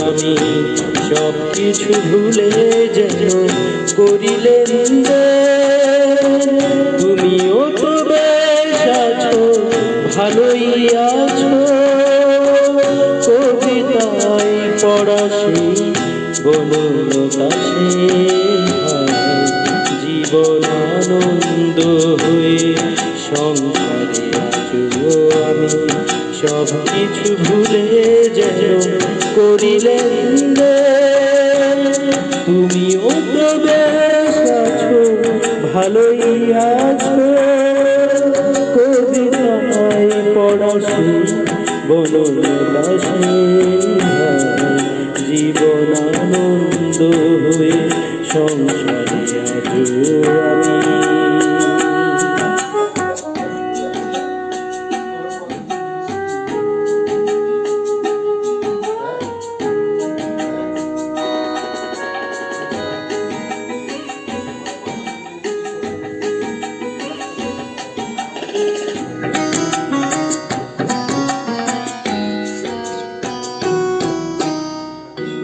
আমি সব কিছু ভুলে যেন করিলে তুমিও তো বেশ আছো, ভালোই আছো। কবিতায় পড়া সেই বনলতা সে জীবন আনন্দ হয়ে সংসারে আছো। আমি সব কিছু ভুলে যেন করিলে তুমিও তো বেশ আছো, ভালোই আছো। কবিতায় পড়া সেই বনলতা সে জীবন আনন্দ হয়ে সংসারে আছো। আমি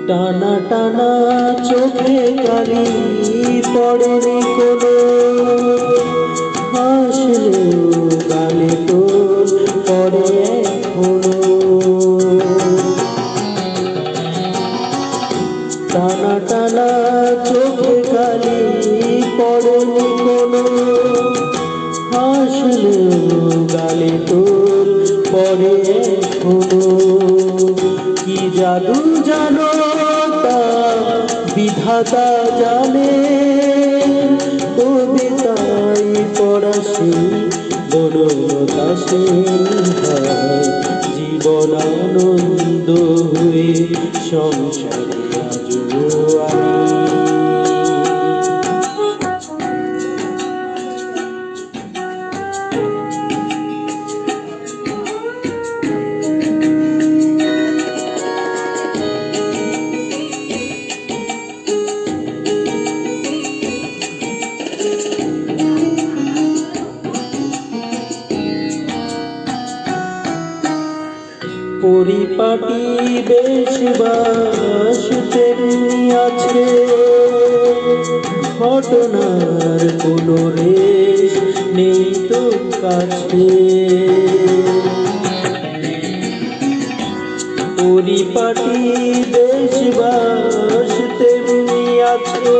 টানা টানা চোখে কালি পড়েনি কোনো, হাসলেও গালে তোর পড়ে এখনো। টানা টানা চোখে কালি পড়েনি কোনো, হাসলেও গালে তোর পড়ে এখনো। কি জাদু জানো তা বিধাতা জানে, কবিতায় পড়া সেই বনলতা সে জীবন আনন্দ হয়ে সংসারে আজো আমি। পরিপাটি বেশ বাস তেমনি আছে, ঘটনার কোনো রেশ নেই তো কাছে। পরিপাটি বেশ বাস তেমনি আছে,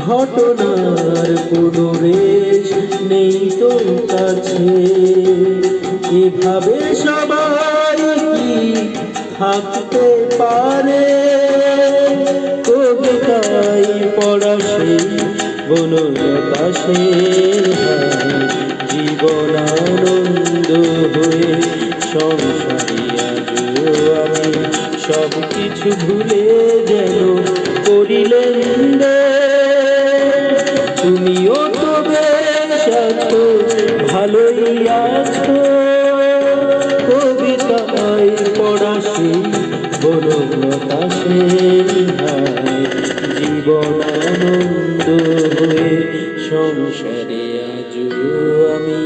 ঘটনার কোনো রেশ নেই তো কাছে। এভাবে সবাই কি থাকতে পারে, কবিতায় পড়া সেই বনলতা সে জীবন আনন্দ হয়ে সংসারে আজো আমি সব কিছু ভুলে যেন করিলে তুমিও তো বেশ আছো, ভালোই আছো। কবিতায় পড়া সেই বনলতা সে জীবন আনন্দ হয়ে সংসারে আজো আমি।